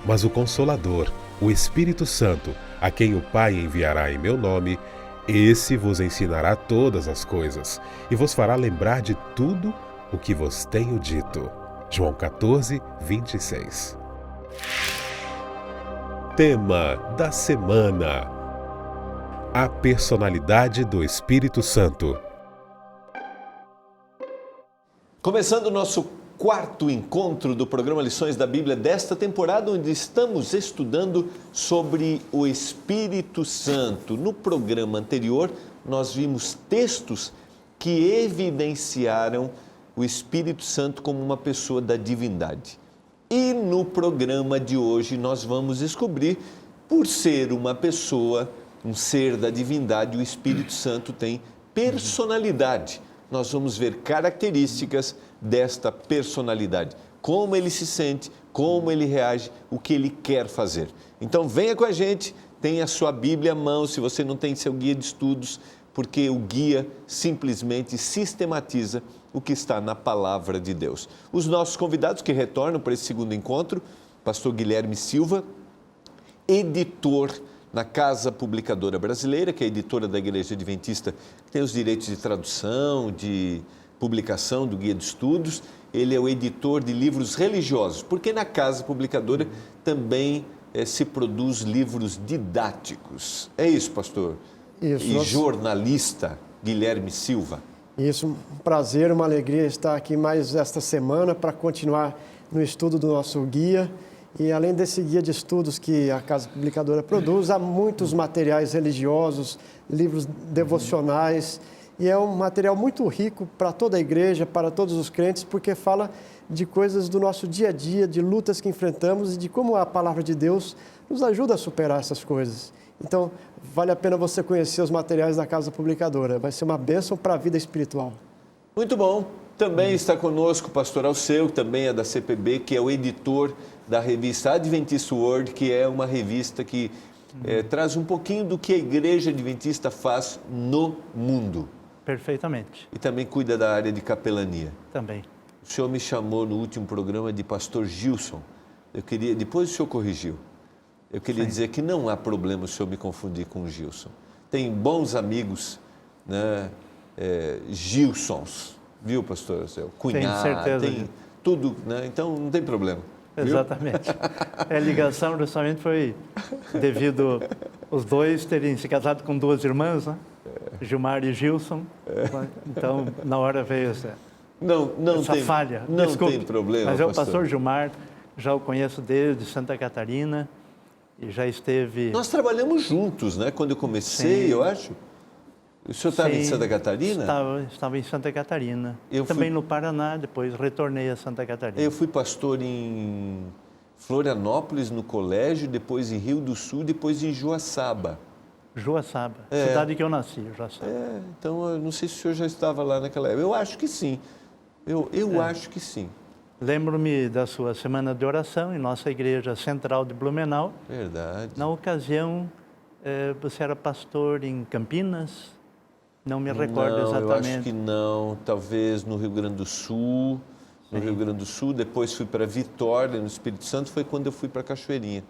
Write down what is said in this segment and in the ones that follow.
Mas o Consolador, o Espírito Santo, a quem o Pai enviará em meu nome, esse vos ensinará todas as coisas e vos fará lembrar de tudo o que vos tenho dito. João 14, 26. Tema da semana: a personalidade do Espírito Santo. Começando o nosso quarto encontro do programa Lições da Bíblia desta temporada, onde estamos estudando sobre o Espírito Santo. No programa anterior, nós vimos textos que evidenciaram o Espírito Santo como uma pessoa da divindade. E no programa de hoje nós vamos descobrir, por ser uma pessoa, um ser da divindade, o Espírito Santo tem personalidade. Nós vamos ver características desta personalidade, como ele se sente, como ele reage, o que ele quer fazer. Então venha com a gente, tenha a sua Bíblia à mão, se você não tem seu guia de estudos, porque o guia simplesmente sistematiza o que está na Palavra de Deus. Os nossos convidados que retornam para esse segundo encontro, pastor Guilherme Silva, editor na Casa Publicadora Brasileira, que é a editora da Igreja Adventista, que tem os direitos de tradução, de publicação do Guia de Estudos. Ele é o editor de livros religiosos, porque na Casa Publicadora também se produz livros didáticos. É isso, pastor? Isso. E jornalista Guilherme Silva. Isso, um prazer, uma alegria estar aqui mais esta semana para continuar no estudo do nosso guia. E além desse guia de estudos que a Casa Publicadora produz, há muitos materiais religiosos, livros devocionais, e é um material muito rico para toda a igreja, para todos os crentes, porque fala de coisas do nosso dia a dia, de lutas que enfrentamos e de como a Palavra de Deus nos ajuda a superar essas coisas. Então, vale a pena você conhecer os materiais da Casa Publicadora, vai ser uma bênção para a vida espiritual. Muito bom. Também está conosco o pastor Alceu, que também é da CPB, que é o editor da revista Adventist World, que é uma revista que traz um pouquinho do que a Igreja Adventista faz no mundo. Perfeitamente. E também cuida da área de capelania. Também. O senhor me chamou no último programa de pastor Gilson. Depois o senhor corrigiu. Eu queria dizer que não há problema o senhor me confundir com o Gilson. Tem bons amigos, né, Gilsons, viu, pastor? Cunhado, tenho certeza. Tem tudo, né? Então não tem problema. Exatamente. A ligação justamente foi devido os dois terem se casado com duas irmãs, né? Gilmar e Gilson. Então, na hora veio essa falha. Não Desculpe, tem problema, mas é o pastor. pastor Gilmar, já o conheço desde Santa Catarina e já esteve... Nós trabalhamos juntos, né? Quando eu comecei, Sim. eu acho. O senhor estava em Santa Catarina? Estava em Santa Catarina. Eu também fui... no Paraná, depois retornei a Santa Catarina. Eu fui pastor em Florianópolis, no colégio, depois em Rio do Sul, depois em Joaçaba. Joaçaba, cidade que eu nasci, Joaçaba. Então, eu não sei se o senhor já estava lá naquela época. Eu acho que sim. Eu acho que sim. Lembro-me da sua semana de oração em nossa igreja central de Blumenau. Verdade. Na ocasião, você era pastor em Campinas? Não me recordo exatamente. Eu acho que não. Talvez no Rio Grande do Sul. No Rio Grande do Sul. Depois fui para Vitória, no Espírito Santo. Foi quando eu fui para Cachoeirinha.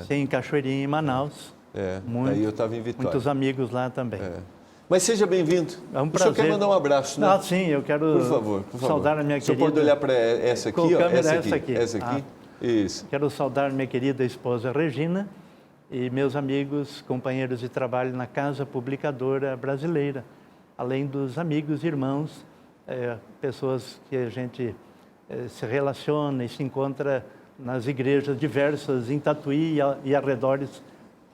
Sim, em Cachoeirinha, em Manaus. Aí eu estava em Vitória. Muitos amigos lá também. Mas seja bem-vindo. É um O prazer. senhor quer mandar um abraço, né? Ah, sim, eu quero por favor. saudar a minha querida... O senhor pode olhar para essa aqui, Com ó. câmera, Essa aqui. Essa aqui. Isso. Quero saudar minha querida esposa Regina e meus amigos, companheiros de trabalho na Casa Publicadora Brasileira, além dos amigos e irmãos, pessoas que a gente se relaciona e se encontra nas igrejas diversas em Tatuí e arredores.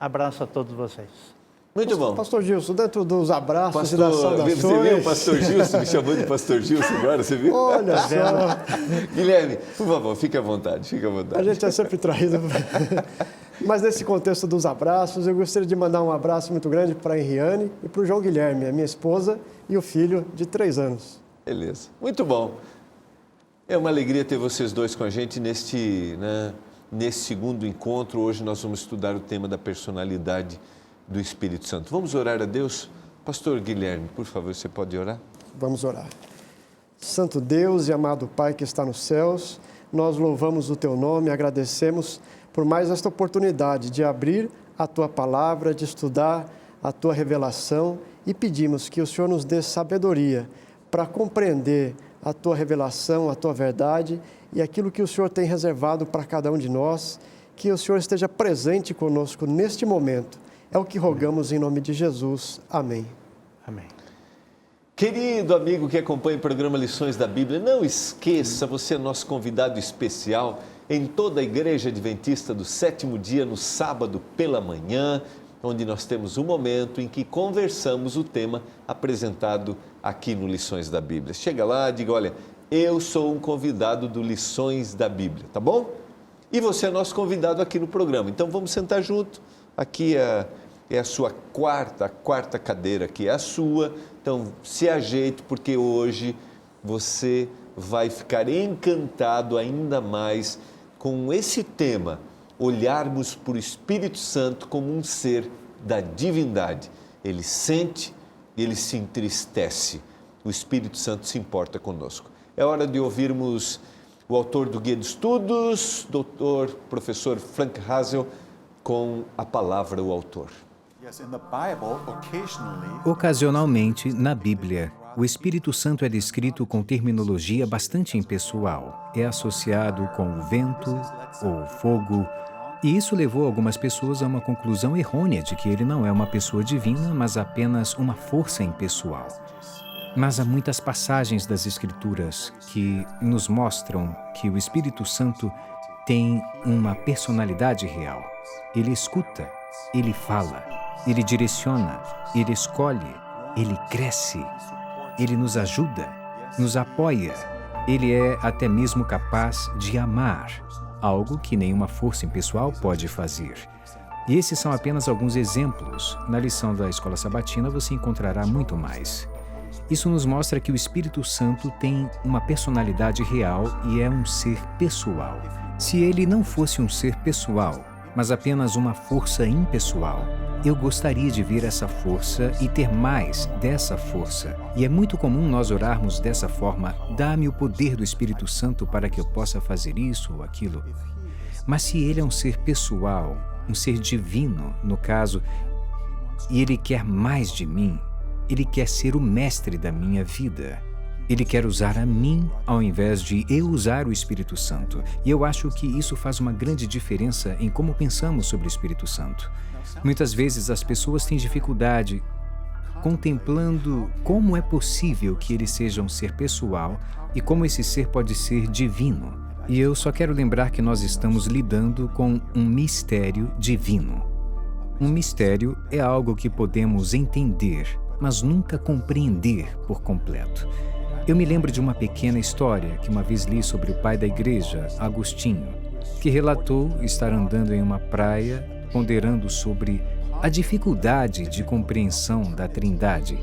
Abraço a todos vocês. Muito bom. Pastor Gilson, dentro dos abraços e das saudações... Você viu o pastor Gilson me chamando de pastor Gilson agora, você viu? Olha só. Guilherme, por favor, fique à vontade, fique à vontade. A gente é sempre traído. Mas nesse contexto dos abraços, eu gostaria de mandar um abraço muito grande para a Henriane e para o João Guilherme, a minha esposa e o filho de 3 anos. Beleza, muito bom. É uma alegria ter vocês dois com a gente nesse segundo encontro. Hoje nós vamos estudar o tema da personalidade do Espírito Santo. Vamos orar a Deus? Pastor Guilherme, por favor, você pode orar? Vamos orar. Santo Deus e amado Pai que está nos céus, nós louvamos o Teu nome, agradecemos por mais esta oportunidade de abrir a Tua palavra, de estudar a Tua revelação e pedimos que o Senhor nos dê sabedoria para compreender a Tua revelação, a Tua verdade e aquilo que o Senhor tem reservado para cada um de nós, que o Senhor esteja presente conosco neste momento. É o que rogamos em nome de Jesus. Amém. Amém. Querido amigo que acompanha o programa Lições da Bíblia, não esqueça, você é nosso convidado especial em toda a Igreja Adventista do Sétimo Dia, no sábado pela manhã, onde nós temos um momento em que conversamos o tema apresentado aqui no Lições da Bíblia. Chega lá, diga, olha, eu sou um convidado do Lições da Bíblia, tá bom? E você é nosso convidado aqui no programa, então vamos sentar junto. Aqui é a sua quarta cadeira aqui é a sua, então se ajeite porque hoje você vai ficar encantado ainda mais com esse tema, olharmos para o Espírito Santo como um ser da divindade. Ele sente, ele se entristece, o Espírito Santo se importa conosco. É hora de ouvirmos o autor do Guia de Estudos, doutor, professor Frank Hazel, com a palavra o autor. Ocasionalmente, na Bíblia, o Espírito Santo é descrito com terminologia bastante impessoal. É associado com o vento ou fogo, e isso levou algumas pessoas a uma conclusão errônea de que ele não é uma pessoa divina, mas apenas uma força impessoal. Mas há muitas passagens das Escrituras que nos mostram que o Espírito Santo tem uma personalidade real. Ele escuta, ele fala, ele direciona, ele escolhe, ele cresce, ele nos ajuda, nos apoia. Ele é até mesmo capaz de amar, algo que nenhuma força impessoal pode fazer. E esses são apenas alguns exemplos. Na lição da Escola Sabatina você encontrará muito mais. Isso nos mostra que o Espírito Santo tem uma personalidade real e é um ser pessoal. Se ele não fosse um ser pessoal, mas apenas uma força impessoal, eu gostaria de ver essa força e ter mais dessa força. E é muito comum nós orarmos dessa forma: dá-me o poder do Espírito Santo para que eu possa fazer isso ou aquilo. Mas se ele é um ser pessoal, um ser divino, no caso, e ele quer mais de mim, ele quer ser o mestre da minha vida. Ele quer usar a mim ao invés de eu usar o Espírito Santo. E eu acho que isso faz uma grande diferença em como pensamos sobre o Espírito Santo. Muitas vezes as pessoas têm dificuldade contemplando como é possível que ele seja um ser pessoal e como esse ser pode ser divino. E eu só quero lembrar que nós estamos lidando com um mistério divino. Um mistério é algo que podemos entender, mas nunca compreender por completo. Eu me lembro de uma pequena história que uma vez li sobre o pai da igreja, Agostinho, que relatou estar andando em uma praia, ponderando sobre a dificuldade de compreensão da Trindade.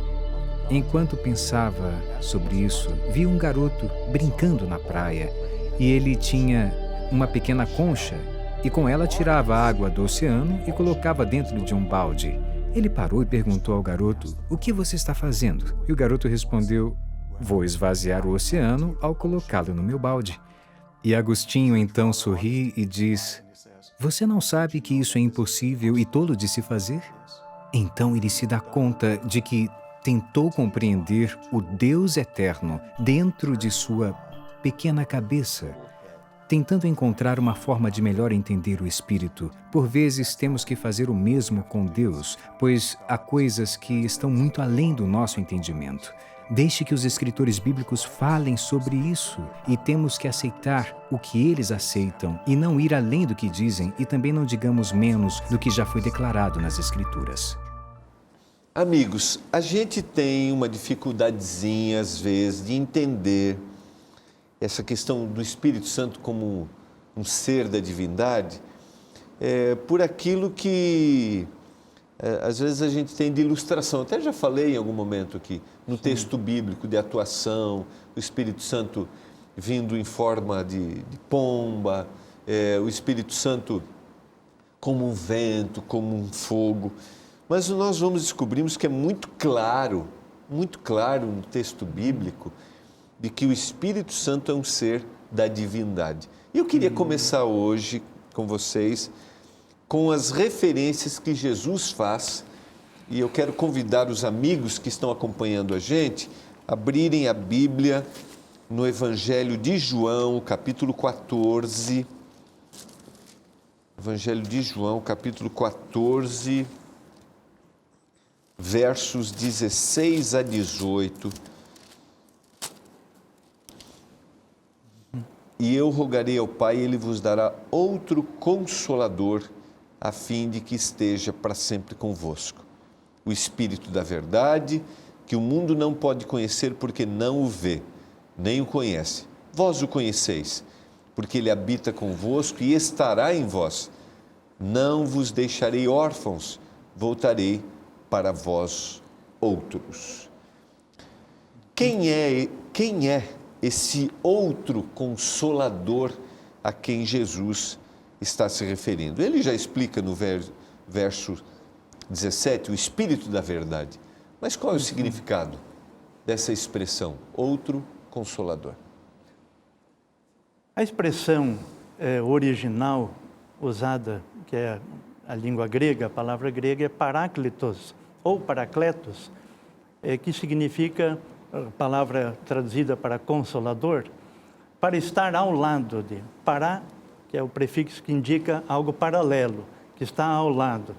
Enquanto pensava sobre isso, vi um garoto brincando na praia e ele tinha uma pequena concha e com ela tirava a água do oceano e colocava dentro de um balde. Ele parou e perguntou ao garoto: "O que você está fazendo?" E o garoto respondeu: "Vou esvaziar o oceano ao colocá-lo no meu balde." E Agostinho então sorri e diz: "Você não sabe que isso é impossível e tolo de se fazer?" Então ele se dá conta de que tentou compreender o Deus eterno dentro de sua pequena cabeça, tentando encontrar uma forma de melhor entender o Espírito. Por vezes temos que fazer o mesmo com Deus, pois há coisas que estão muito além do nosso entendimento. Deixe que os escritores bíblicos falem sobre isso e temos que aceitar o que eles aceitam e não ir além do que dizem e também não digamos menos do que já foi declarado nas Escrituras. Amigos, a gente tem uma dificuldadezinha às vezes de entender essa questão do Espírito Santo como um ser da divindade por aquilo que às vezes a gente tem de ilustração. Até já falei em algum momento aqui, no texto bíblico de atuação, o Espírito Santo vindo em forma de pomba, o Espírito Santo como um vento, como um fogo. Mas nós descobrimos que é muito claro no texto bíblico, de que o Espírito Santo é um ser da divindade. E eu queria começar hoje com vocês com as referências que Jesus faz, e eu quero convidar os amigos que estão acompanhando a gente a abrirem a Bíblia no Evangelho de João, capítulo 14. Evangelho de João, capítulo 14, versos 16 a 18. E eu rogarei ao Pai, e Ele vos dará outro Consolador, a fim de que esteja para sempre convosco. O Espírito da verdade, que o mundo não pode conhecer porque não o vê, nem o conhece. Vós o conheceis, porque Ele habita convosco e estará em vós. Não vos deixarei órfãos, voltarei para vós outros. Quem é esse outro Consolador a quem Jesus está se referindo? Ele já explica no verso 17, o Espírito da verdade. Mas qual é o significado dessa expressão, outro Consolador? A expressão original usada, que é a língua grega, a palavra grega é paráclitos ou paracletos, que significa, a palavra traduzida para consolador, para estar ao lado de. Para, que é o prefixo que indica algo paralelo, que está ao lado.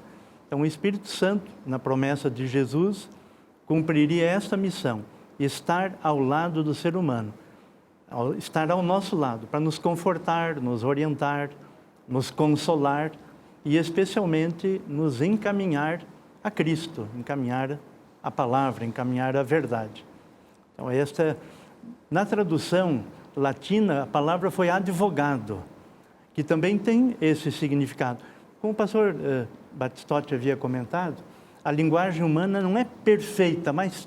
Então, o Espírito Santo, na promessa de Jesus, cumpriria esta missão, estar ao lado do ser humano, estar ao nosso lado, para nos confortar, nos orientar, nos consolar e, especialmente, nos encaminhar a Cristo, encaminhar a palavra, encaminhar a verdade. Então, na tradução latina, a palavra foi advogado, que também tem esse significado. Como o pastor Batistotti havia comentado, a linguagem humana não é perfeita, mas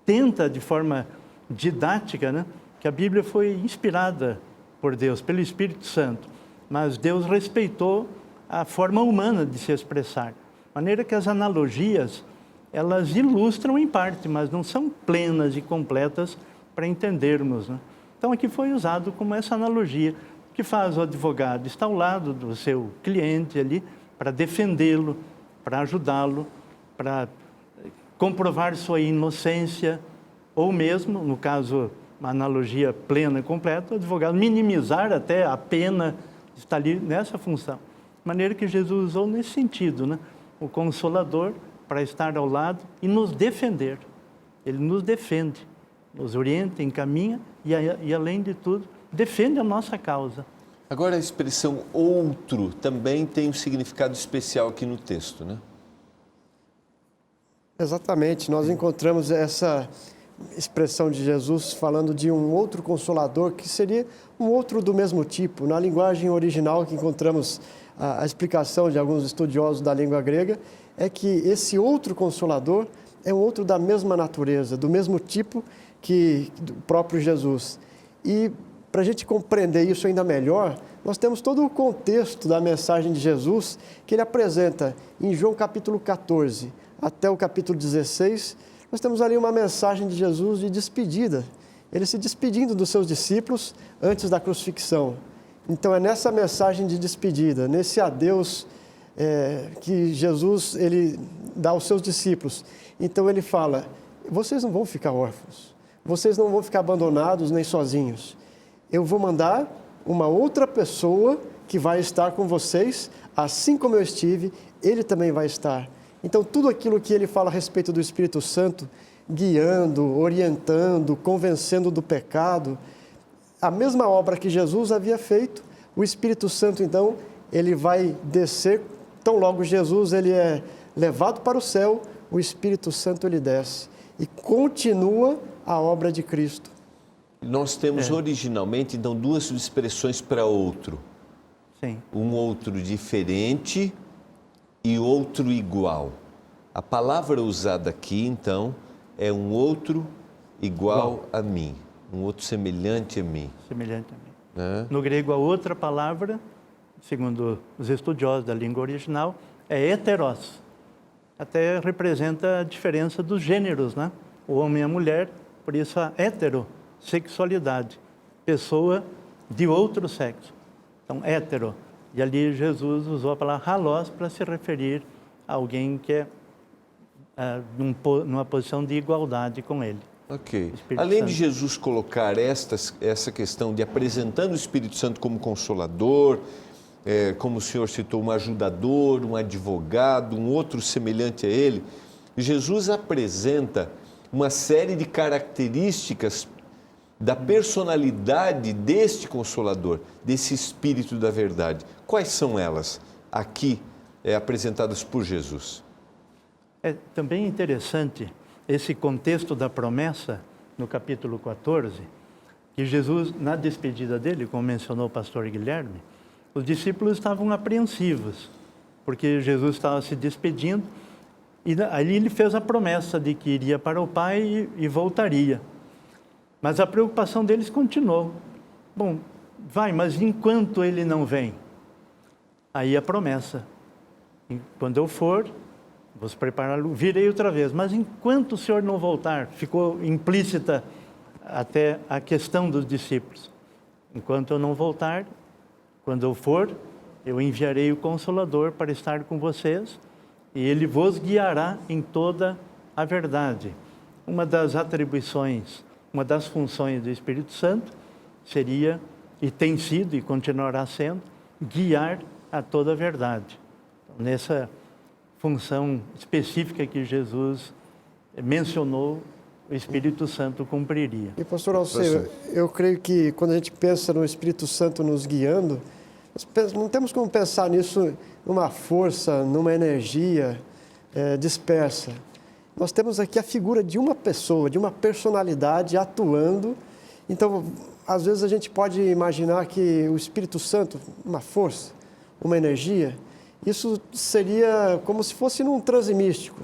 tenta, de forma didática, né, que a Bíblia foi inspirada por Deus, pelo Espírito Santo, mas Deus respeitou a forma humana de se expressar. De maneira que as analogias, elas ilustram em parte, mas não são plenas e completas para entendermos, né? Então, aqui foi usado como essa analogia que faz o advogado, está ao lado do seu cliente ali, para defendê-lo, para ajudá-lo, para comprovar sua inocência, ou mesmo, no caso, uma analogia plena e completa, o advogado minimizar até a pena, está ali nessa função. De maneira que Jesus usou nesse sentido, né? O Consolador, para estar ao lado e nos defender. Ele nos defende, nos orienta, encaminha e, além de tudo, defende a nossa causa. Agora, a expressão outro também tem um significado especial aqui no texto, né? Exatamente, nós encontramos essa expressão de Jesus falando de um outro Consolador, que seria um outro do mesmo tipo. Na linguagem original que encontramos a explicação de alguns estudiosos da língua grega, é que esse outro Consolador é um outro da mesma natureza, do mesmo tipo que do próprio Jesus. E para a gente compreender isso ainda melhor, nós temos todo o contexto da mensagem de Jesus que ele apresenta em João capítulo 14 até o capítulo 16. Nós temos ali uma mensagem de Jesus de despedida, ele se despedindo dos seus discípulos antes da crucifixão. Então é nessa mensagem de despedida, nesse adeus que Jesus ele dá aos seus discípulos. Então ele fala, vocês não vão ficar órfãos, vocês não vão ficar abandonados nem sozinhos. Eu vou mandar uma outra pessoa que vai estar com vocês, assim como eu estive, ele também vai estar. Então tudo aquilo que ele fala a respeito do Espírito Santo, guiando, orientando, convencendo do pecado, a mesma obra que Jesus havia feito, o Espírito Santo então, ele vai descer, tão logo Jesus ele é levado para o céu, o Espírito Santo ele desce e continua a obra de Cristo. Nós temos originalmente, então, duas expressões para outro. Sim. Um outro diferente e outro igual. A palavra usada aqui, então, é um outro igual a mim, um outro semelhante a mim. Semelhante a mim. Né? No grego, a outra palavra, segundo os estudiosos da língua original, é heteros. Até representa a diferença dos gêneros, né? O homem e a mulher, por isso a heterossexualidade, pessoa de outro sexo. Então, hétero. E ali Jesus usou a palavra halós para se referir a alguém que é numa posição de igualdade com ele. Ok. Espírito Além Santo. de Jesus colocar essa questão de apresentando o Espírito Santo como consolador, como o senhor citou, um ajudador, um advogado, um outro semelhante a ele, Jesus apresenta uma série de características da personalidade deste Consolador, desse Espírito da verdade. Quais são elas aqui apresentadas por Jesus? É também interessante esse contexto da promessa, no capítulo 14, que Jesus, na despedida dele, como mencionou o pastor Guilherme, os discípulos estavam apreensivos, porque Jesus estava se despedindo, e ali ele fez a promessa de que iria para o Pai e voltaria. Mas a preocupação deles continuou. Bom, vai, mas enquanto ele não vem? Aí a promessa. Quando eu for, vou preparar, virei outra vez. Mas enquanto o Senhor não voltar, ficou implícita até a questão dos discípulos. Enquanto eu não voltar, quando eu for, eu enviarei o Consolador para estar com vocês e ele vos guiará em toda a verdade. Uma das atribuições, uma das funções do Espírito Santo seria, e tem sido e continuará sendo, guiar a toda a verdade. Então, nessa função específica que Jesus mencionou, o Espírito Santo cumpriria. E pastor Alceu, eu creio que quando a gente pensa no Espírito Santo nos guiando, não temos como pensar nisso numa força, numa energia dispersa. Nós temos aqui a figura de uma pessoa, de uma personalidade atuando. Então, às vezes a gente pode imaginar que o Espírito Santo, uma força, uma energia, isso seria como se fosse num transe místico.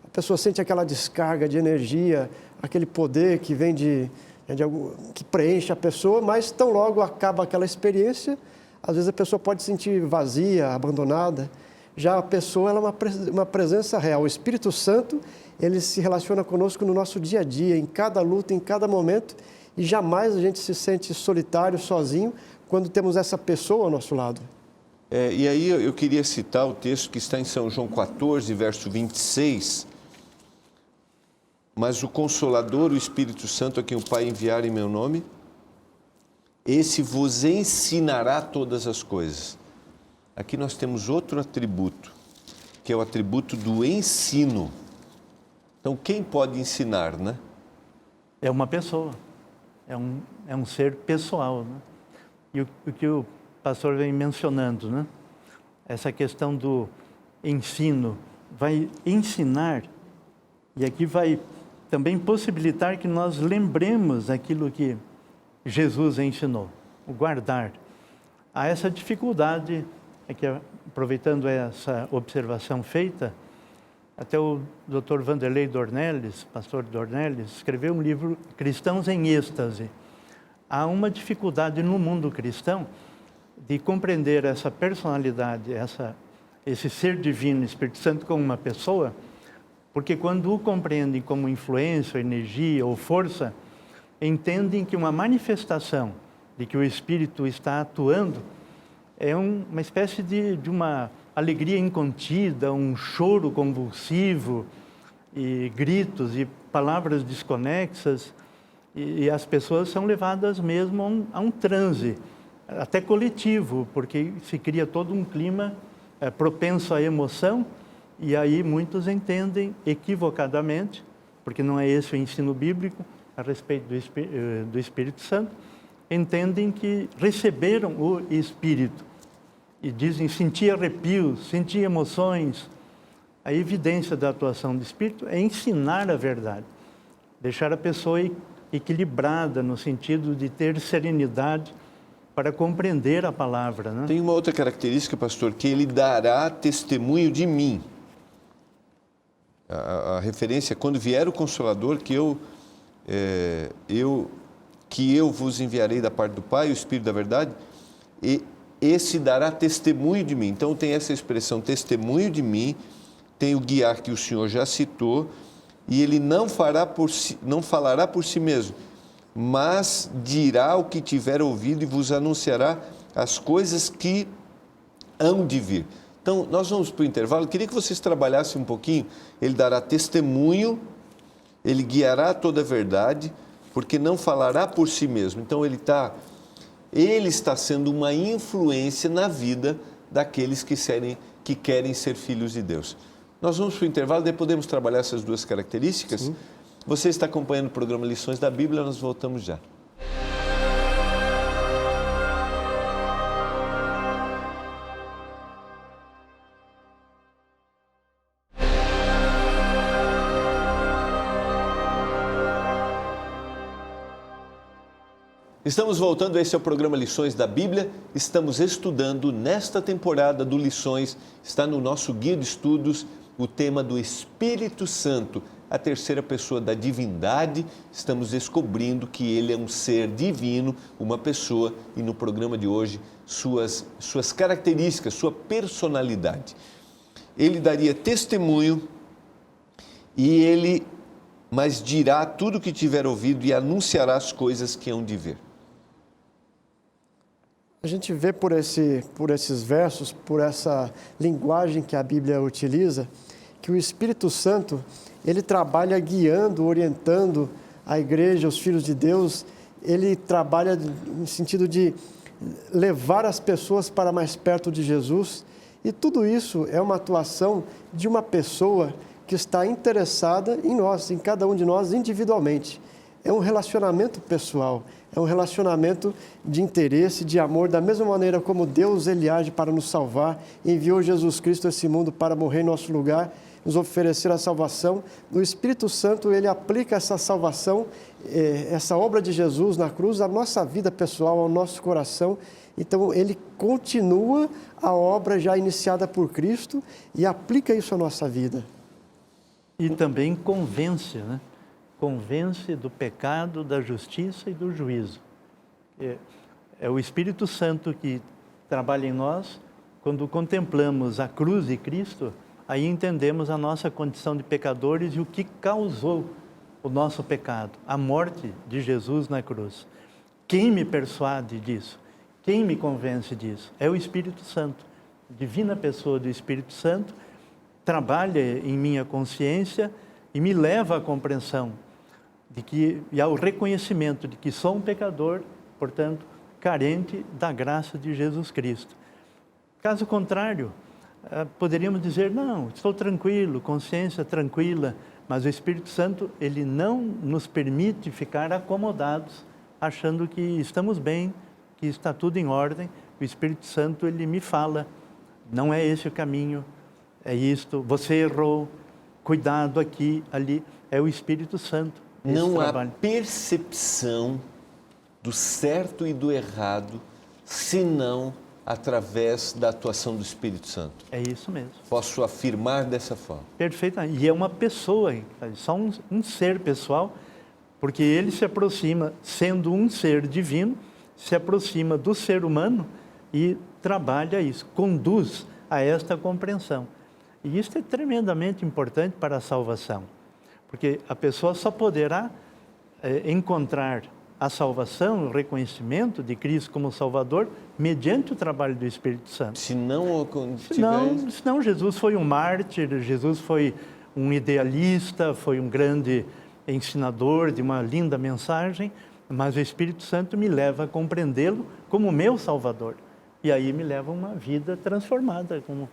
A pessoa sente aquela descarga de energia, aquele poder que vem que preenche a pessoa, mas tão logo acaba aquela experiência, às vezes a pessoa pode se sentir vazia, abandonada. Já a pessoa ela é uma presença real. O Espírito Santo, ele se relaciona conosco no nosso dia a dia, em cada luta, em cada momento, e jamais a gente se sente solitário, sozinho, quando temos essa pessoa ao nosso lado. E aí eu queria citar o texto que está em São João 14, verso 26. Mas o Consolador, o Espírito Santo, a quem o Pai enviar em meu nome, esse vos ensinará todas as coisas. Aqui nós temos outro atributo, que é o atributo do ensino. Então, quem pode ensinar, né? É uma pessoa, é um ser pessoal, né? E o que o pastor vem mencionando, né? Essa questão do ensino, vai ensinar, e aqui vai também possibilitar que nós lembremos aquilo que Jesus ensinou, o guardar. Há essa dificuldade, que aproveitando essa observação feita, até o Dr. Vanderlei Dornelles, pastor Dornelles, escreveu um livro, Cristãos em Êxtase. Há uma dificuldade no mundo cristão de compreender essa personalidade, esse ser divino, Espírito Santo, como uma pessoa, porque quando o compreendem como influência, energia ou força, entendem que uma manifestação de que o Espírito está atuando é uma espécie de uma alegria incontida, um choro convulsivo, e gritos e palavras desconexas, e as pessoas são levadas mesmo a um transe, até coletivo, porque se cria todo um clima propenso à emoção, e aí muitos entendem equivocadamente, porque não é esse o ensino bíblico a respeito do Espírito Santo, entendem que receberam o Espírito e dizem sentir arrepios, sentir emoções. A evidência da atuação do Espírito é ensinar a verdade, deixar a pessoa equilibrada no sentido de ter serenidade para compreender a palavra, né? Tem uma outra característica, pastor, que ele dará testemunho de mim. A referência, quando vier o Consolador, que eu vos enviarei da parte do Pai, o Espírito da verdade, e esse dará testemunho de mim. Então tem essa expressão, testemunho de mim, tem o guiar que o Senhor já citou, e ele não falará por si mesmo, mas dirá o que tiver ouvido e vos anunciará as coisas que hão de vir. Então, nós vamos para o intervalo. Queria que vocês trabalhassem um pouquinho. Ele dará testemunho, ele guiará toda a verdade, porque não falará por si mesmo. Então, ele está sendo uma influência na vida daqueles que querem ser filhos de Deus. Nós vamos para o intervalo, daí podemos trabalhar essas duas características. Sim. Você está acompanhando o programa Lições da Bíblia, nós voltamos já. Estamos voltando, esse é o programa Lições da Bíblia. Estamos estudando nesta temporada do Lições, está no nosso guia de estudos, o tema do Espírito Santo, a terceira pessoa da divindade. Estamos descobrindo que ele é um ser divino, uma pessoa, e no programa de hoje, suas características, sua personalidade. Ele daria testemunho mas dirá tudo o que tiver ouvido e anunciará as coisas que hão de vir. A gente vê por esses versos, por essa linguagem que a Bíblia utiliza, que o Espírito Santo, ele trabalha guiando, orientando a igreja, os filhos de Deus. Ele trabalha no sentido de levar as pessoas para mais perto de Jesus. E tudo isso é uma atuação de uma pessoa que está interessada em nós, em cada um de nós individualmente. É um relacionamento pessoal, é um relacionamento de interesse, de amor, da mesma maneira como Deus ele age para nos salvar, enviou Jesus Cristo a esse mundo para morrer em nosso lugar, nos oferecer a salvação. O Espírito Santo ele aplica essa salvação, essa obra de Jesus na cruz, à nossa vida pessoal, ao nosso coração. Então, ele continua a obra já iniciada por Cristo e aplica isso à nossa vida. E também convence, né? Convence do pecado, da justiça e do juízo. É o Espírito Santo que trabalha em nós. Quando contemplamos a cruz de Cristo, aí entendemos a nossa condição de pecadores e o que causou o nosso pecado, a morte de Jesus na cruz. Quem me persuade disso? Quem me convence disso? É o Espírito Santo. A divina pessoa do Espírito Santo trabalha em minha consciência e me leva à compreensão e ao reconhecimento de que sou um pecador, portanto, carente da graça de Jesus Cristo. Caso contrário, poderíamos dizer, não, estou tranquilo, consciência tranquila, mas o Espírito Santo, ele não nos permite ficar acomodados, achando que estamos bem, que está tudo em ordem. O Espírito Santo, ele me fala, não é esse o caminho, é isto, você errou, cuidado aqui, ali. É o Espírito Santo. Não há percepção do certo e do errado, senão através da atuação do Espírito Santo. É isso mesmo. Posso afirmar dessa forma. Perfeito. E é uma pessoa, só um ser pessoal, porque ele se aproxima, sendo um ser divino, se aproxima do ser humano e trabalha isso, conduz a esta compreensão. E isso é tremendamente importante para a salvação, porque a pessoa só poderá encontrar a salvação, o reconhecimento de Cristo como Salvador, mediante o trabalho do Espírito Santo. Senão Jesus foi um mártir, Jesus foi um idealista, foi um grande ensinador de uma linda mensagem, mas o Espírito Santo me leva a compreendê-lo como meu Salvador. E aí me leva a uma vida transformada, como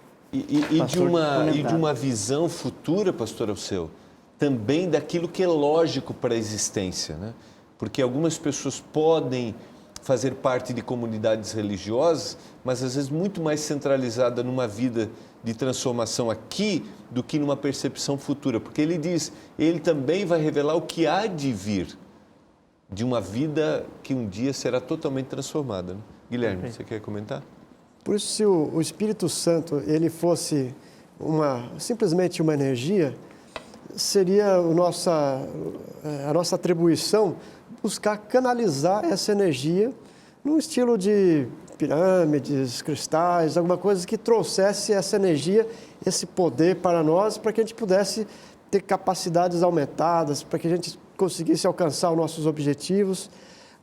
de uma visão futura, pastor Alceu, também daquilo que é lógico para a existência, né? Porque algumas pessoas podem fazer parte de comunidades religiosas, mas às vezes muito mais centralizada numa vida de transformação aqui do que numa percepção futura. Porque ele diz, ele também vai revelar o que há de vir de uma vida que um dia será totalmente transformada, né? Guilherme, você quer comentar? Por isso, se o Espírito Santo ele fosse simplesmente uma energia, seria a nossa atribuição buscar canalizar essa energia num estilo de pirâmides, cristais, alguma coisa que trouxesse essa energia, esse poder para nós, para que a gente pudesse ter capacidades aumentadas, para que a gente conseguisse alcançar os nossos objetivos.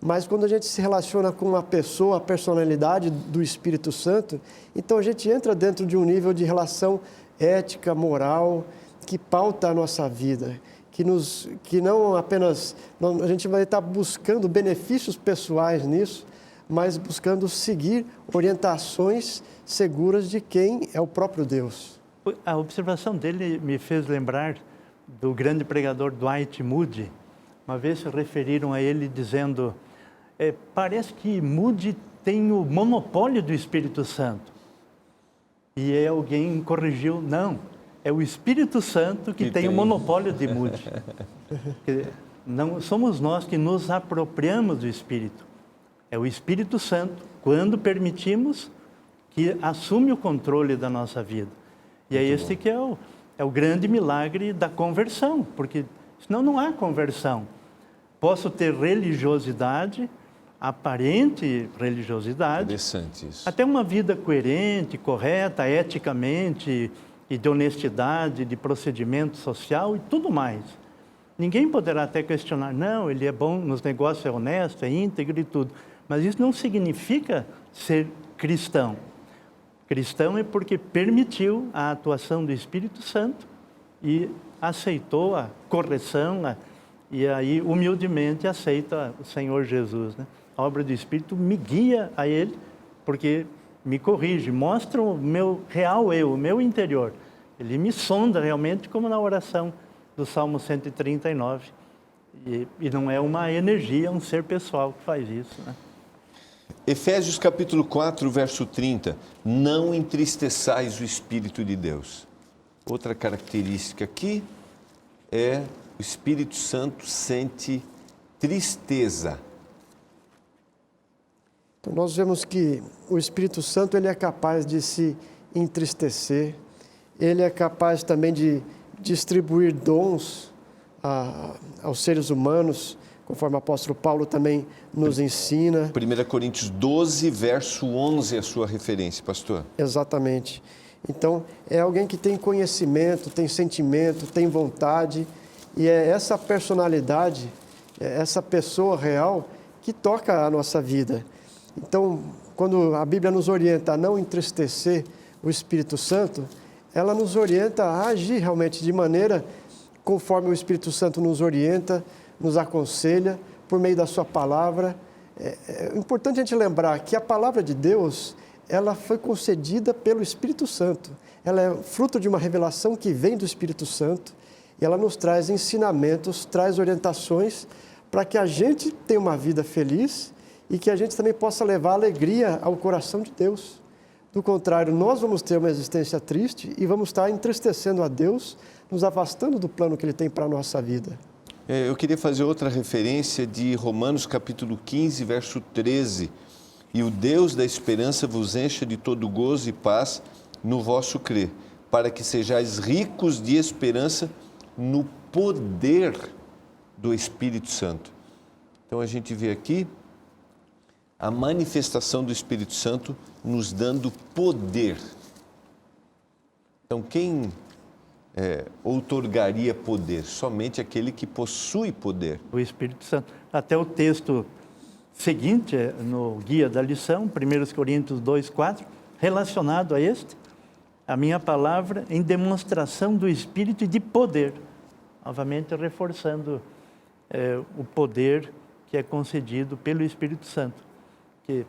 mas quando a gente se relaciona com uma pessoa, a personalidade do Espírito Santo, então a gente entra dentro de um nível de relação ética, moral, que pauta a nossa vida, que não apenas a gente vai estar buscando benefícios pessoais nisso, mas buscando seguir orientações seguras de quem é o próprio Deus. A observação dele me fez lembrar do grande pregador Dwight Moody. Uma vez se referiram a ele dizendo, parece que Moody tem o monopólio do Espírito Santo. E aí alguém corrigiu, não, é o Espírito Santo que tem o monopólio de Moody. Não somos nós que nos apropriamos do Espírito. É o Espírito Santo, quando permitimos, que assume o controle da nossa vida. E é esse que é o grande milagre da conversão, porque senão não há conversão. Posso ter religiosidade, aparente religiosidade. Interessante isso. Até uma vida coerente, correta, eticamente, e de honestidade, de procedimento social e tudo mais. Ninguém poderá até questionar, não, ele é bom nos negócios, é honesto, é íntegro e tudo. Mas isso não significa ser cristão. Cristão é porque permitiu a atuação do Espírito Santo e aceitou a correção e aí humildemente aceita o Senhor Jesus, né? A obra do Espírito me guia a Ele porque me corrige, mostra o meu real eu, o meu interior. Ele me sonda realmente como na oração do Salmo 139. E não é uma energia, é um ser pessoal que faz isso, né? Efésios capítulo 4, verso 30. Não entristeçais o Espírito de Deus. Outra característica aqui é o Espírito Santo sente tristeza. Então nós vemos que o Espírito Santo ele é capaz de se entristecer, ele é capaz também de distribuir dons aos seres humanos, conforme o apóstolo Paulo também nos ensina. 1 Coríntios 12, verso 11 é a sua referência, pastor. Exatamente. Então, é alguém que tem conhecimento, tem sentimento, tem vontade, e é essa personalidade, é essa pessoa real que toca a nossa vida. Então, quando a Bíblia nos orienta a não entristecer o Espírito Santo, ela nos orienta a agir realmente de maneira conforme o Espírito Santo nos orienta, nos aconselha, por meio da sua palavra. É importante a gente lembrar que a palavra de Deus, ela foi concedida pelo Espírito Santo. Ela é fruto de uma revelação que vem do Espírito Santo e ela nos traz ensinamentos, traz orientações para que a gente tenha uma vida feliz e que a gente também possa levar alegria ao coração de Deus. Do contrário, nós vamos ter uma existência triste e vamos estar entristecendo a Deus, nos afastando do plano que Ele tem para a nossa vida. Eu queria fazer outra referência de Romanos capítulo 15, verso 13. E o Deus da esperança vos encha de todo gozo e paz no vosso crer, para que sejais ricos de esperança no poder do Espírito Santo. Então a gente vê aqui a manifestação do Espírito Santo nos dando poder. Então quem outorgaria poder? Somente aquele que possui poder. O Espírito Santo. Até o texto seguinte, no guia da lição, 1 Coríntios 2, 4, relacionado a este, a minha palavra em demonstração do Espírito e de poder. Novamente reforçando o poder que é concedido pelo Espírito Santo. Que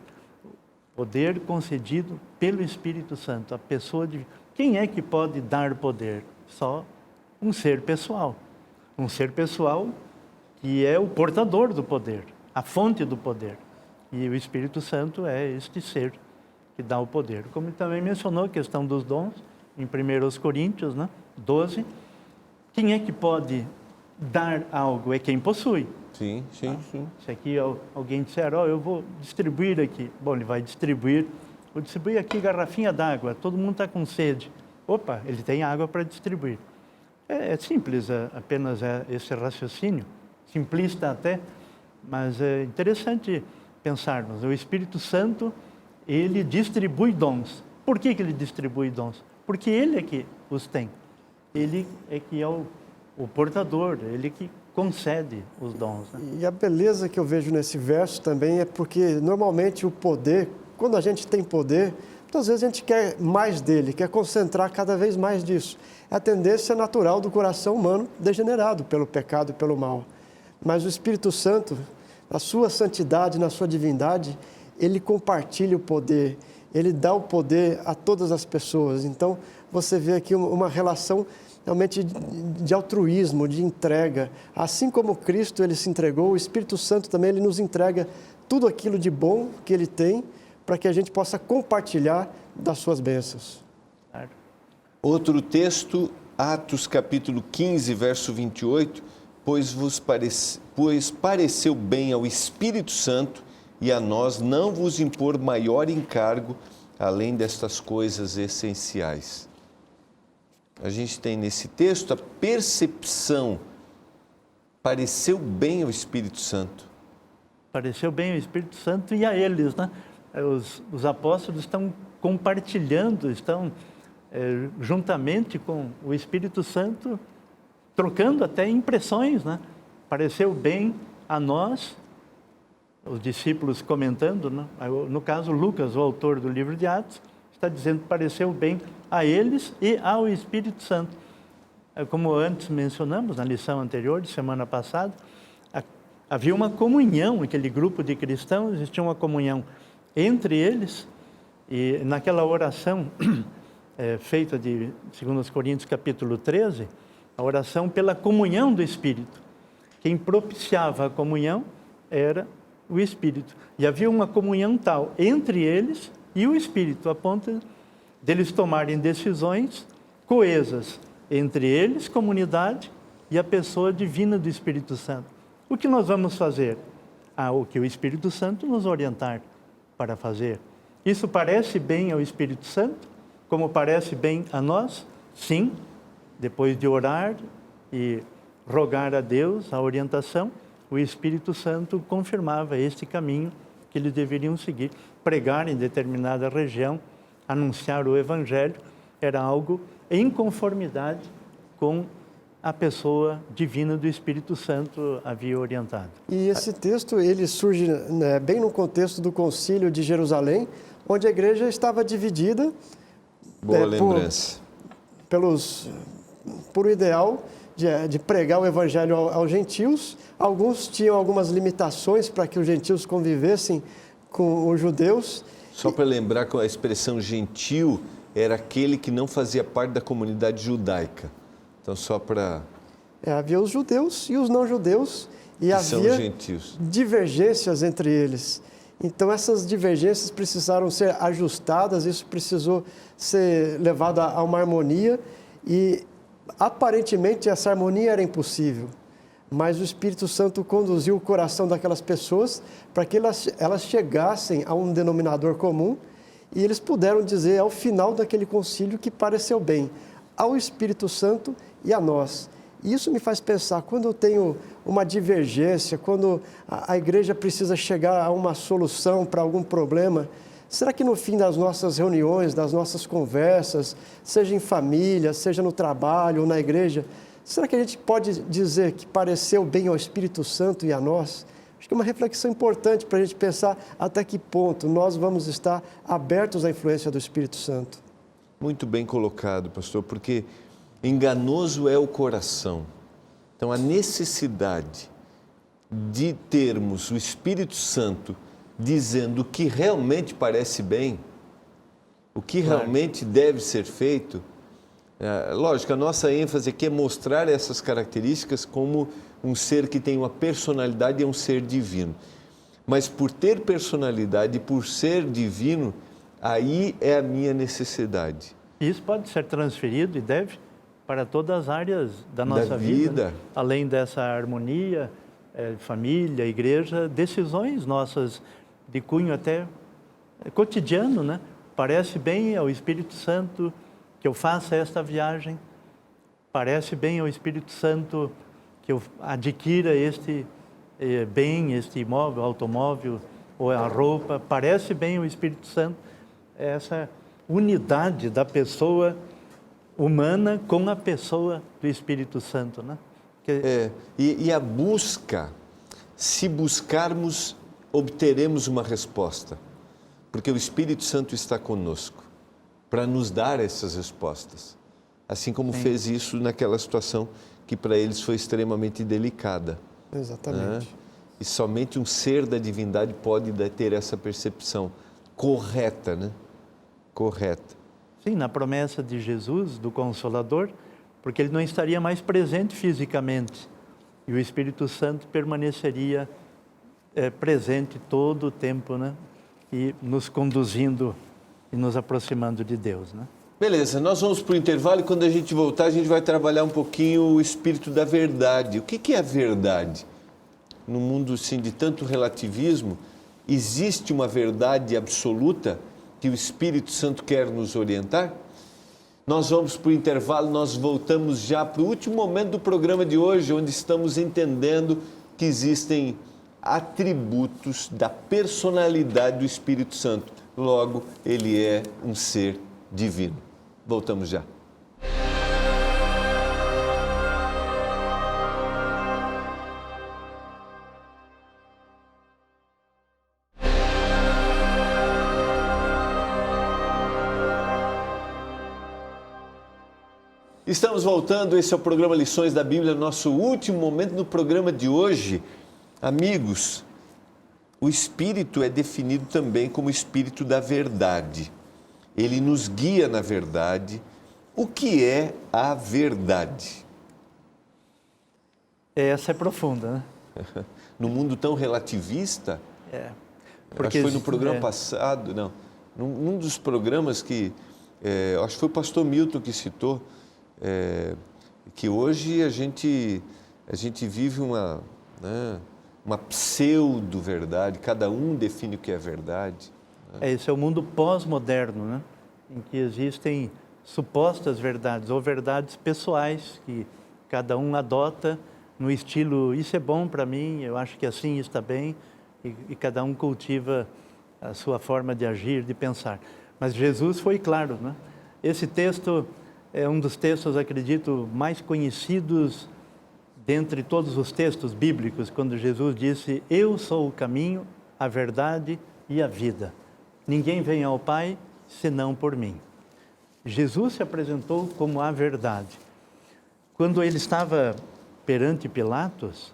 poder concedido pelo Espírito Santo. A pessoa de... Quem é que pode dar poder? Só um ser pessoal. Um ser pessoal que é o portador do poder, a fonte do poder. E o Espírito Santo é este ser que dá o poder. Como ele também mencionou a questão dos dons, em 1 Coríntios 12, quem é que pode dar algo? É quem possui. Sim. Se aqui alguém disser, eu vou distribuir aqui. Bom, ele vai distribuir. Vou distribuir aqui garrafinha d'água, todo mundo está com sede. Opa, ele tem água para distribuir. É simples, apenas esse raciocínio, simplista até, mas é interessante pensarmos. O Espírito Santo, ele distribui dons. Por que ele distribui dons? Porque ele é que os tem. Ele é que é o o portador, ele que concede os dons. Né? E a beleza que eu vejo nesse verso também é porque normalmente o poder, quando a gente tem poder, muitas vezes a gente quer mais dele, quer concentrar cada vez mais disso. É a tendência natural do coração humano degenerado pelo pecado e pelo mal. Mas o Espírito Santo, na sua santidade, na sua divindade, ele compartilha o poder, ele dá o poder a todas as pessoas. Então, você vê aqui uma relação realmente de altruísmo, de entrega. Assim como Cristo ele se entregou, o Espírito Santo também ele nos entrega tudo aquilo de bom que ele tem para que a gente possa compartilhar das suas bênçãos. Outro texto, Atos capítulo 15, verso 28, pois pareceu bem ao Espírito Santo e a nós não vos impor maior encargo, além destas coisas essenciais. A gente tem nesse texto a percepção, pareceu bem ao Espírito Santo. Pareceu bem ao Espírito Santo e a eles, né? Os apóstolos estão compartilhando, estão juntamente com o Espírito Santo, trocando até impressões, né? Pareceu bem a nós, os discípulos comentando, né? No caso Lucas, o autor do livro de Atos, está dizendo que pareceu bem a eles e ao Espírito Santo. Como antes mencionamos na lição anterior, de semana passada, havia uma comunhão, aquele grupo de cristãos, existia uma comunhão entre eles, e naquela oração feita de 2 Coríntios capítulo 13, a oração pela comunhão do Espírito. Quem propiciava a comunhão era o Espírito. E havia uma comunhão tal entre eles e o Espírito, a ponto deles tomarem decisões coesas entre eles, comunidade, e a pessoa divina do Espírito Santo. O que nós vamos fazer? O que o Espírito Santo nos orientar para fazer. Isso parece bem ao Espírito Santo, como parece bem a nós? Sim, depois de orar e rogar a Deus a orientação, o Espírito Santo confirmava este caminho que eles deveriam seguir. Pregar em determinada região, anunciar o Evangelho, era algo em conformidade com a pessoa divina do Espírito Santo havia orientado. E esse texto, ele surge bem no contexto do Concílio de Jerusalém, onde a igreja estava dividida Boa lembrança. por o ideal de pregar o Evangelho aos gentios. Alguns tinham algumas limitações para que os gentios convivessem com os judeus. Só para lembrar que a expressão gentil era aquele que não fazia parte da comunidade judaica. Então, só para... havia os judeus e os não-judeus, e havia divergências entre eles. Então, essas divergências precisaram ser ajustadas, isso precisou ser levado a uma harmonia, e aparentemente essa harmonia era impossível. Mas o Espírito Santo conduziu o coração daquelas pessoas para que elas chegassem a um denominador comum, e eles puderam dizer ao final daquele concílio que pareceu bem ao Espírito Santo e a nós. E isso me faz pensar, quando eu tenho uma divergência, quando a igreja precisa chegar a uma solução para algum problema, será que no fim das nossas reuniões, das nossas conversas, seja em família, seja no trabalho ou na igreja, será que a gente pode dizer que pareceu bem ao Espírito Santo e a nós? Acho que é uma reflexão importante para a gente pensar até que ponto nós vamos estar abertos à influência do Espírito Santo. Muito bem colocado, pastor, porque enganoso é o coração. Então, a necessidade de termos o Espírito Santo dizendo o que realmente parece bem, o que realmente deve ser feito. Lógico, a nossa ênfase aqui é mostrar essas características como um ser que tem uma personalidade e é um ser divino. Mas por ter personalidade e por ser divino, aí é a minha necessidade. Isso pode ser transferido e deve para todas as áreas da nossa vida. Né? Além dessa harmonia, família, igreja, decisões nossas de cunho até cotidiano, né? Parece bem ao Espírito Santo que eu faça esta viagem, parece bem ao Espírito Santo que eu adquira este bem, este imóvel, automóvel ou a roupa, parece bem ao Espírito Santo essa unidade da pessoa humana com a pessoa do Espírito Santo, né? E a busca, se buscarmos, obteremos uma resposta, porque o Espírito Santo está conosco para nos dar essas respostas, assim como fez isso naquela situação que para eles foi extremamente delicada. Exatamente. E somente um ser da divindade pode ter essa percepção correta, né? Correta. Sim, na promessa de Jesus, do Consolador, porque ele não estaria mais presente fisicamente e o Espírito Santo permaneceria presente todo o tempo, né? E nos conduzindo e nos aproximando de Deus, né? Beleza, nós vamos para o intervalo e quando a gente voltar a gente vai trabalhar um pouquinho o espírito da verdade. O que é a verdade? No mundo assim, de tanto relativismo, existe uma verdade absoluta que o Espírito Santo quer nos orientar? Nós vamos para o intervalo, nós voltamos já para o último momento do programa de hoje, onde estamos entendendo que existem atributos da personalidade do Espírito Santo. Logo, ele é um ser divino. Voltamos já. Estamos voltando, esse é o programa Lições da Bíblia, nosso último momento no programa de hoje. Amigos, o Espírito é definido também como o Espírito da verdade. Ele nos guia na verdade. O que é a verdade? Essa é profunda, né? No mundo tão relativista, Porque acho que foi no programa passado, não, num dos programas que, acho que foi o pastor Milton que citou, que hoje a gente vive uma pseudo-verdade, cada um define o que é verdade. Esse é o mundo pós-moderno, né? Em que existem supostas verdades ou verdades pessoais que cada um adota no estilo, isso é bom para mim, eu acho que assim está bem, e cada um cultiva a sua forma de agir, de pensar. Mas Jesus foi claro, né? Esse texto é um dos textos, acredito, mais conhecidos dentre todos os textos bíblicos, quando Jesus disse, eu sou o caminho, a verdade e a vida. Ninguém vem ao Pai senão por mim. Jesus se apresentou como a verdade. Quando ele estava perante Pilatos,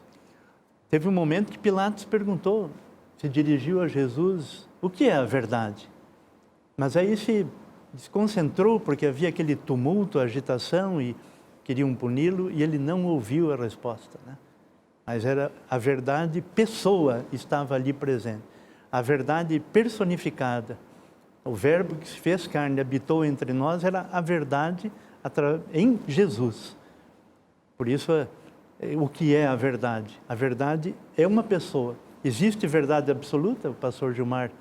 teve um momento que Pilatos perguntou, se dirigiu a Jesus, o que é a verdade? Mas aí se desconcentrou porque havia aquele tumulto, agitação e queriam puni-lo e ele não ouviu a resposta, né? Mas era a verdade, pessoa estava ali presente, a verdade personificada. O verbo que se fez carne, habitou entre nós, era a verdade em Jesus. Por isso, o que é a verdade? A verdade é uma pessoa. Existe verdade absoluta? O pastor Gilmar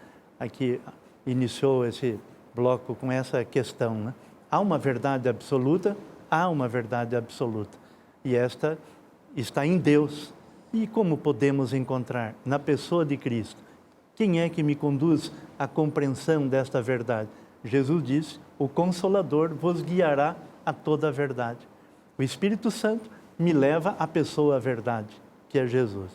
aqui iniciou esse bloco com essa questão, né? Há uma verdade absoluta? Há uma verdade absoluta. E esta está em Deus. E como podemos encontrar? Na pessoa de Cristo. Quem é que me conduz à compreensão desta verdade? Jesus disse, o Consolador vos guiará a toda a verdade. O Espírito Santo me leva à pessoa à verdade, que é Jesus.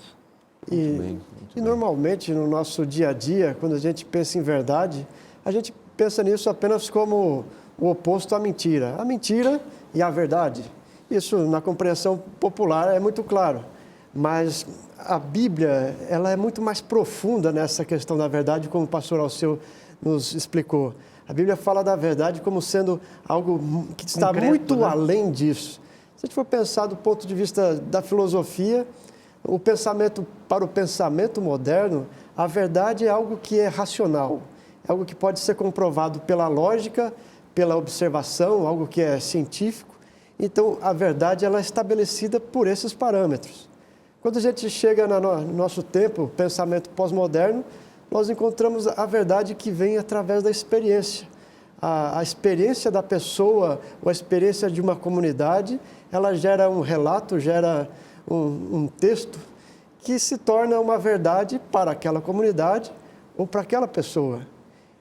E normalmente no nosso dia a dia, quando a gente pensa em verdade, a gente pensa nisso apenas como o oposto à mentira. A mentira e a verdade. Isso na compreensão popular é muito claro. Mas a Bíblia, ela é muito mais profunda nessa questão da verdade, como o pastor Alceu nos explicou. A Bíblia fala da verdade como sendo algo que está concreto, muito né? além disso. Se a gente for pensar do ponto de vista da filosofia, para o pensamento moderno, a verdade é algo que é racional, é algo que pode ser comprovado pela lógica, pela observação, algo que é científico. Então, a verdade ela é estabelecida por esses parâmetros. Quando a gente chega no nosso tempo, pensamento pós-moderno, nós encontramos a verdade que vem através da experiência. A experiência da pessoa, ou a experiência de uma comunidade, ela gera um relato, gera um texto que se torna uma verdade para aquela comunidade ou para aquela pessoa.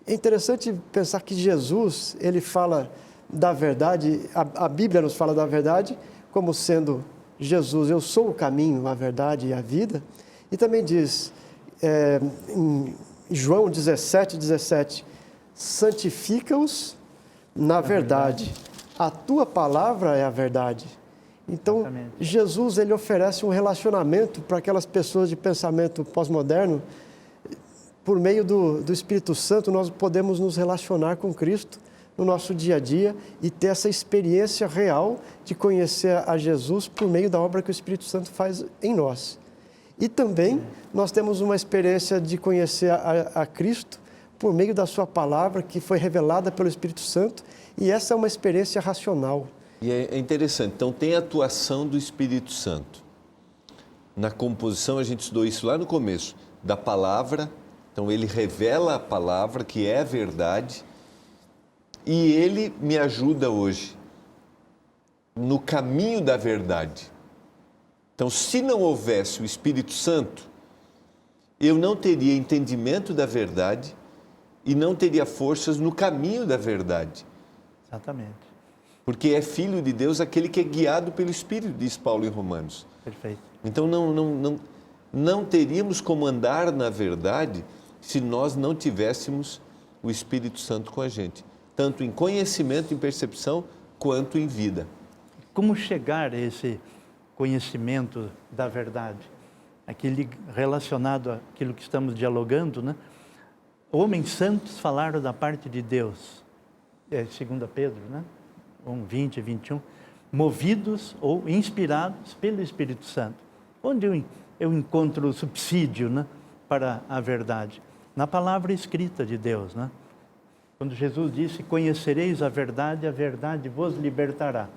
É interessante pensar que Jesus, ele fala da verdade, a Bíblia nos fala da verdade como sendo Jesus, eu sou o caminho, a verdade e a vida. E também diz, em João 17, santifica-os na verdade. A tua palavra é a verdade. Então, Exatamente. Jesus, ele oferece um relacionamento para aquelas pessoas de pensamento pós-moderno. Por meio do Espírito Santo, nós podemos nos relacionar com Cristo no nosso dia a dia e ter essa experiência real de conhecer a Jesus por meio da obra que o Espírito Santo faz em nós. E também nós temos uma experiência de conhecer a Cristo por meio da sua palavra, que foi revelada pelo Espírito Santo, e essa é uma experiência racional. E é interessante, então tem a atuação do Espírito Santo. Na composição, a gente estudou isso lá no começo, da palavra. Então ele revela a palavra, que é a verdade, e ele me ajuda hoje no caminho da verdade. Então, se não houvesse o Espírito Santo, eu não teria entendimento da verdade e não teria forças no caminho da verdade. Exatamente. Porque é filho de Deus aquele que é guiado pelo Espírito, diz Paulo em Romanos. Perfeito. Então, não teríamos como andar na verdade se nós não tivéssemos o Espírito Santo com a gente, tanto em conhecimento, em percepção, quanto em vida. Como chegar a esse conhecimento da verdade? Aquele relacionado àquilo que estamos dialogando, né? Homens santos falaram da parte de Deus, 2 Pedro, né? 1:20 e 21, movidos ou inspirados pelo Espírito Santo. Onde eu encontro o subsídio, né, para a verdade? Na palavra escrita de Deus, né? Quando Jesus disse, conhecereis a verdade vos libertará.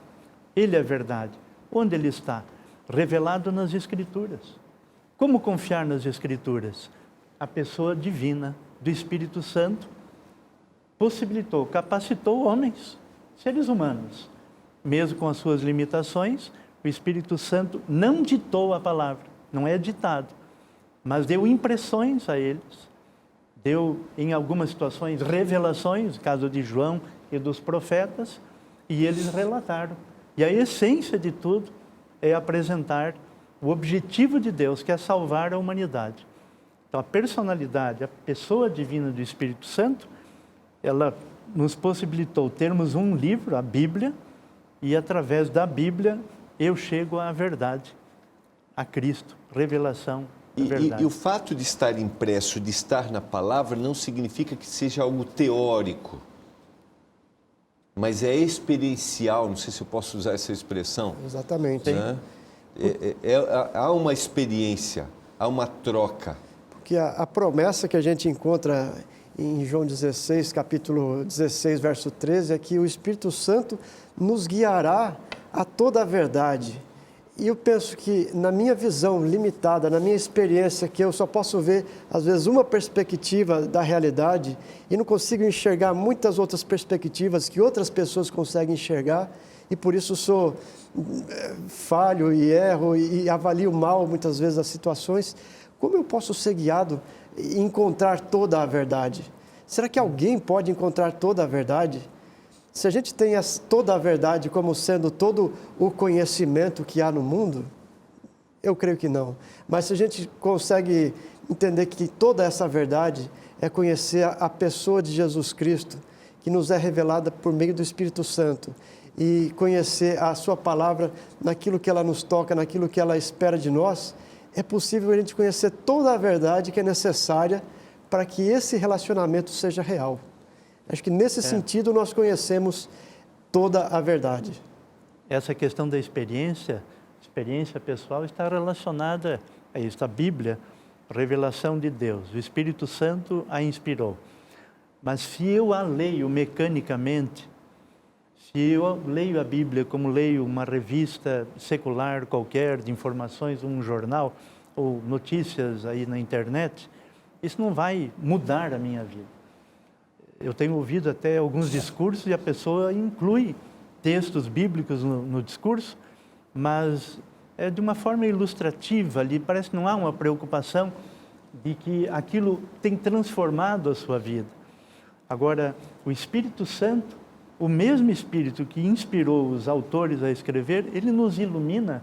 Ele é a verdade. Onde ele está? Revelado nas Escrituras. Como confiar nas Escrituras? A pessoa divina do Espírito Santo possibilitou, capacitou homens, seres humanos. Mesmo com as suas limitações, o Espírito Santo não ditou a palavra, não é ditado, mas deu impressões a eles. Deu, em algumas situações, revelações, no caso de João e dos profetas, e eles relataram. E a essência de tudo é apresentar o objetivo de Deus, que é salvar a humanidade. Então, a personalidade, a pessoa divina do Espírito Santo, ela nos possibilitou termos um livro, a Bíblia, e através da Bíblia eu chego à verdade, a Cristo, revelação. E o fato de estar impresso, de estar na palavra, não significa que seja algo teórico, mas é experiencial, não sei se eu posso usar essa expressão. Exatamente. Né? Há uma experiência, há uma troca. Porque a promessa que a gente encontra em João 16, capítulo 16, verso 13, é que o Espírito Santo nos guiará a toda a verdade. E eu penso que, na minha visão limitada, na minha experiência, que eu só posso ver, às vezes, uma perspectiva da realidade e não consigo enxergar muitas outras perspectivas que outras pessoas conseguem enxergar, e por isso sou falho e erro e avalio mal, muitas vezes, as situações. Como eu posso ser guiado e encontrar toda a verdade? Será que alguém pode encontrar toda a verdade? Se a gente tem toda a verdade como sendo todo o conhecimento que há no mundo, eu creio que não. Mas se a gente consegue entender que toda essa verdade é conhecer a pessoa de Jesus Cristo, que nos é revelada por meio do Espírito Santo, e conhecer a sua palavra naquilo que ela nos toca, naquilo que ela espera de nós, é possível a gente conhecer toda a verdade que é necessária para que esse relacionamento seja real. Acho que nesse sentido nós conhecemos toda a verdade. Essa questão da experiência pessoal está relacionada a isso. A Bíblia, revelação de Deus, o Espírito Santo a inspirou. Mas se eu a leio mecanicamente, se eu leio a Bíblia como leio uma revista secular qualquer, de informações, um jornal, ou notícias aí na internet, isso não vai mudar a minha vida. Eu tenho ouvido até alguns discursos e a pessoa inclui textos bíblicos no discurso, mas é de uma forma ilustrativa ali, parece que não há uma preocupação de que aquilo tem transformado a sua vida. Agora, o Espírito Santo, o mesmo Espírito que inspirou os autores a escrever, ele nos ilumina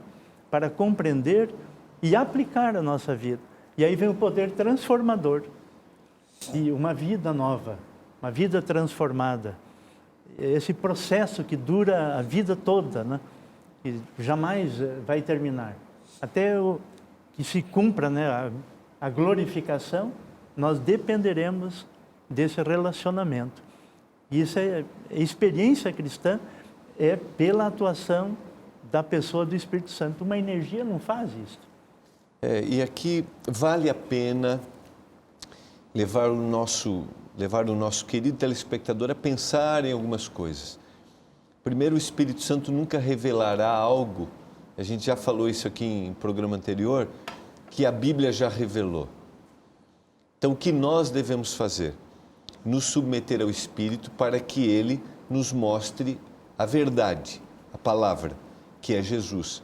para compreender e aplicar a nossa vida. E aí vem o poder transformador e uma vida nova, uma vida transformada. Esse processo que dura a vida toda, né? Que jamais vai terminar. Até que se cumpra, né, a glorificação, nós dependeremos desse relacionamento. E isso é experiência cristã, é pela atuação da pessoa do Espírito Santo. Uma energia não faz isso. E aqui vale a pena levar o nosso querido telespectador a pensar em algumas coisas. Primeiro, o Espírito Santo nunca revelará algo, a gente já falou isso aqui em programa anterior, que a Bíblia já revelou. Então, o que nós devemos fazer? Nos submeter ao Espírito para que Ele nos mostre a verdade, a palavra, que é Jesus.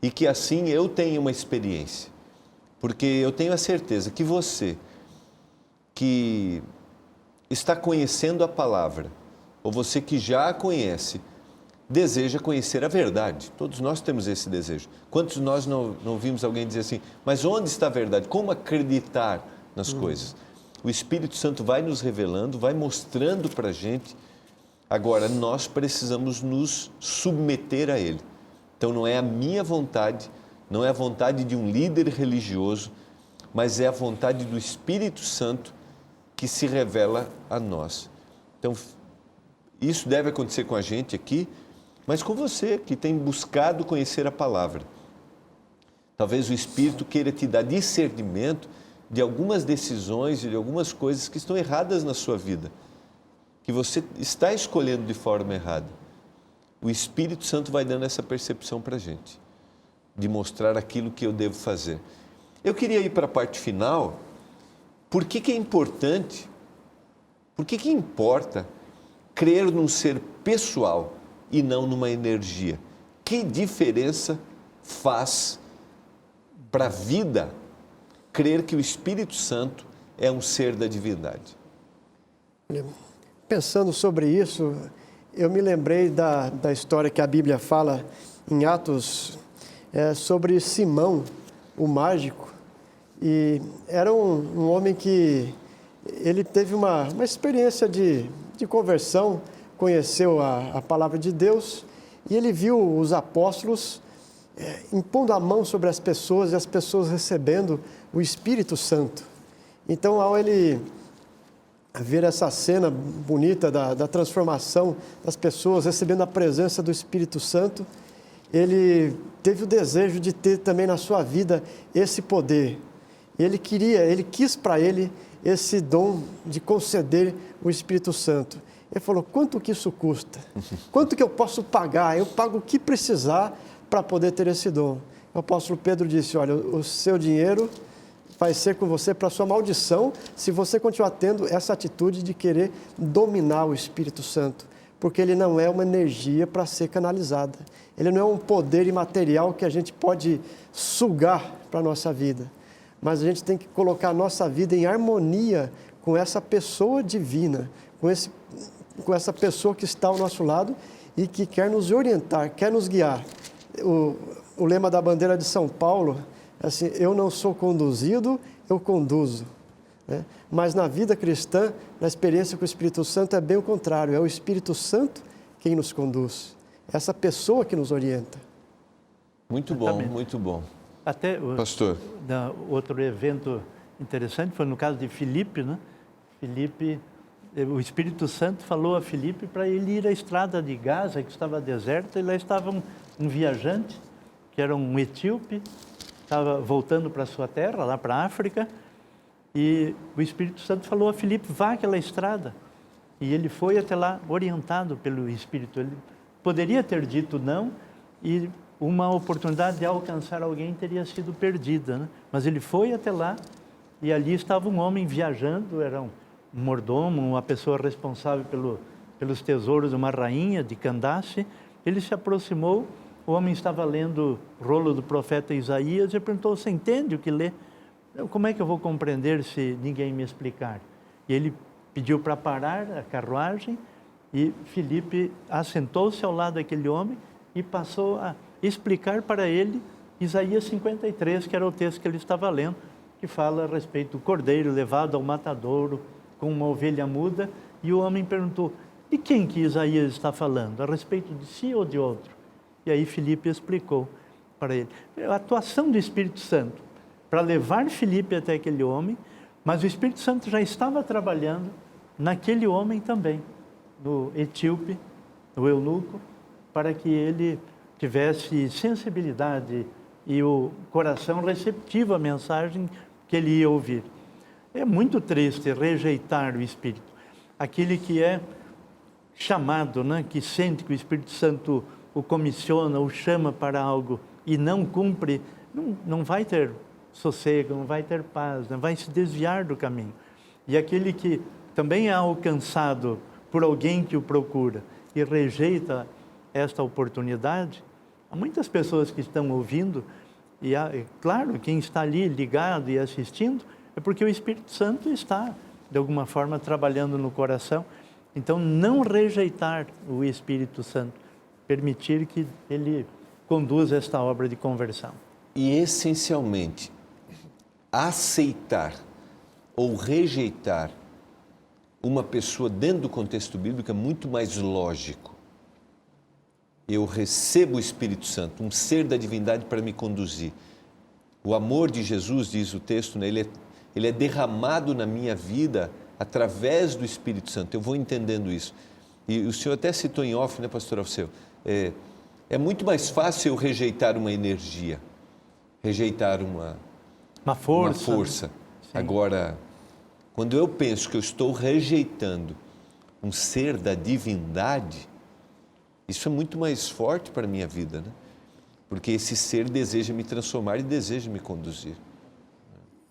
E que assim eu tenha uma experiência. Porque eu tenho a certeza que você, que está conhecendo a palavra, ou você que já a conhece, deseja conhecer a verdade. Todos nós temos esse desejo. Quantos de nós não vimos alguém dizer assim, mas onde está a verdade? Como acreditar nas coisas? O Espírito Santo vai nos revelando, vai mostrando para a gente. Agora, nós precisamos nos submeter a Ele. Então, não é a minha vontade, não é a vontade de um líder religioso, mas é a vontade do Espírito Santo que se revela a nós. Então, isso deve acontecer com a gente aqui, mas com você que tem buscado conhecer a palavra. Talvez o Espírito queira te dar discernimento de algumas decisões e de algumas coisas que estão erradas na sua vida, que você está escolhendo de forma errada. O Espírito Santo vai dando essa percepção para a gente, de mostrar aquilo que eu devo fazer. Eu queria ir para a parte final. Por que é importante, por que importa crer num ser pessoal e não numa energia? Que diferença faz para a vida crer que o Espírito Santo é um ser da divindade? Pensando sobre isso, eu me lembrei da história que a Bíblia fala em Atos sobre Simão, o mágico. E era um homem que ele teve uma experiência de conversão, conheceu a palavra de Deus e ele viu os apóstolos impondo a mão sobre as pessoas e as pessoas recebendo o Espírito Santo. Então, ao ele ver essa cena bonita da transformação das pessoas recebendo a presença do Espírito Santo, ele teve o desejo de ter também na sua vida esse poder. Ele quis para ele esse dom de conceder o Espírito Santo. Ele falou, quanto que isso custa? Quanto que eu posso pagar? Eu pago o que precisar para poder ter esse dom. O apóstolo Pedro disse, olha, o seu dinheiro vai ser com você para a sua maldição se você continuar tendo essa atitude de querer dominar o Espírito Santo, porque ele não é uma energia para ser canalizada. Ele não é um poder imaterial que a gente pode sugar para a nossa vida, mas a gente tem que colocar a nossa vida em harmonia com essa pessoa divina, com essa pessoa que está ao nosso lado e que quer nos orientar, quer nos guiar. O lema da bandeira de São Paulo é assim, eu não sou conduzido, eu conduzo. Né? Mas na vida cristã, na experiência com o Espírito Santo, é bem o contrário, é o Espírito Santo quem nos conduz, é essa pessoa que nos orienta. Muito bom, muito bom. Até Pastor. Outro evento interessante foi no caso de Filipe, né? Filipe, o Espírito Santo falou a Filipe para ele ir à estrada de Gaza, que estava deserta, e lá estava um viajante, que era um etíope, estava voltando para a sua terra, lá para a África, e o Espírito Santo falou a Filipe, vá àquela estrada. E ele foi até lá, orientado pelo Espírito. Ele poderia ter dito não, e uma oportunidade de alcançar alguém teria sido perdida, né? Mas ele foi até lá, e ali estava um homem viajando, era um mordomo, uma pessoa responsável pelos tesouros de uma rainha de Candace. Ele se aproximou, o homem estava lendo o rolo do profeta Isaías e perguntou, você entende o que lê? Como é que eu vou compreender se ninguém me explicar? E ele pediu para parar a carruagem e Filipe assentou-se ao lado daquele homem e passou a explicar para ele Isaías 53, que era o texto que ele estava lendo, que fala a respeito do cordeiro levado ao matadouro com uma ovelha muda, e o homem perguntou, de quem que Isaías está falando? A respeito de si ou de outro? E aí Filipe explicou para ele. A atuação do Espírito Santo para levar Filipe até aquele homem, mas o Espírito Santo já estava trabalhando naquele homem também, no etíope, no eunuco, para que ele tivesse sensibilidade e o coração receptivo à mensagem que ele ia ouvir. É muito triste rejeitar o Espírito. Aquele que é chamado, né, que sente que o Espírito Santo o comissiona, o chama para algo e não cumpre, não vai ter sossego, não vai ter paz, não vai se desviar do caminho. E aquele que também é alcançado por alguém que o procura e rejeita esta oportunidade, há muitas pessoas que estão ouvindo, e claro, quem está ali ligado e assistindo, é porque o Espírito Santo está, de alguma forma, trabalhando no coração. Então, não rejeitar o Espírito Santo, permitir que ele conduza esta obra de conversão. E, essencialmente, aceitar ou rejeitar uma pessoa dentro do contexto bíblico é muito mais lógico. Eu recebo o Espírito Santo, um ser da divindade para me conduzir. O amor de Jesus, diz o texto, né, ele é derramado na minha vida através do Espírito Santo. Eu vou entendendo isso. E o senhor até citou em off, né, pastor Alceu? É muito mais fácil eu rejeitar uma energia, rejeitar uma força. Né? Agora, quando eu penso que eu estou rejeitando um ser da divindade, isso é muito mais forte para a minha vida, né? Porque esse ser deseja me transformar e deseja me conduzir.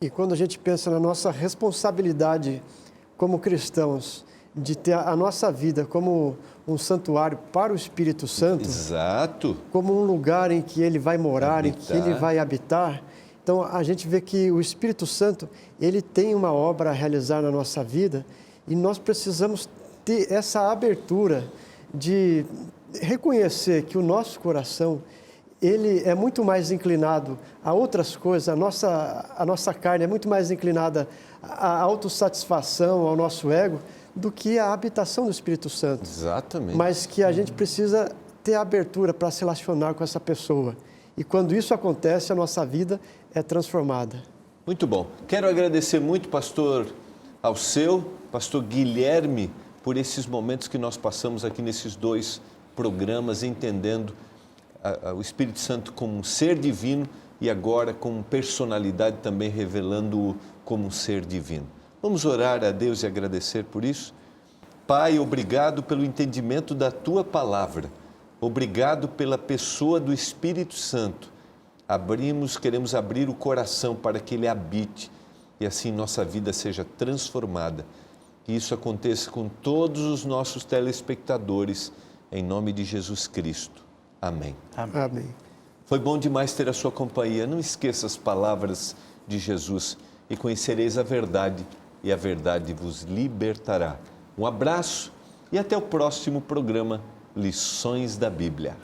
E quando a gente pensa na nossa responsabilidade como cristãos, de ter a nossa vida como um santuário para o Espírito Santo, exato, como um lugar em que ele vai morar, em que ele vai habitar, então a gente vê que o Espírito Santo, ele tem uma obra a realizar na nossa vida e nós precisamos ter essa abertura de reconhecer que o nosso coração, ele é muito mais inclinado a outras coisas, a nossa carne é muito mais inclinada à autossatisfação, ao nosso ego, do que a habitação do Espírito Santo. Exatamente. Mas que a gente precisa ter abertura para se relacionar com essa pessoa. E quando isso acontece, a nossa vida é transformada. Muito bom. Quero agradecer muito, pastor Alceu, pastor Guilherme, por esses momentos que nós passamos aqui nesses 2 programas, entendendo o Espírito Santo como um ser divino e agora como personalidade também revelando-o como um ser divino. Vamos orar a Deus e agradecer por isso? Pai, obrigado pelo entendimento da Tua palavra. Obrigado pela pessoa do Espírito Santo. Queremos abrir o coração para que Ele habite e assim nossa vida seja transformada. Que isso aconteça com todos os nossos telespectadores, em nome de Jesus Cristo. Amém. Amém. Foi bom demais ter a sua companhia. Não esqueça as palavras de Jesus e conhecereis a verdade e a verdade vos libertará. Um abraço e até o próximo programa Lições da Bíblia.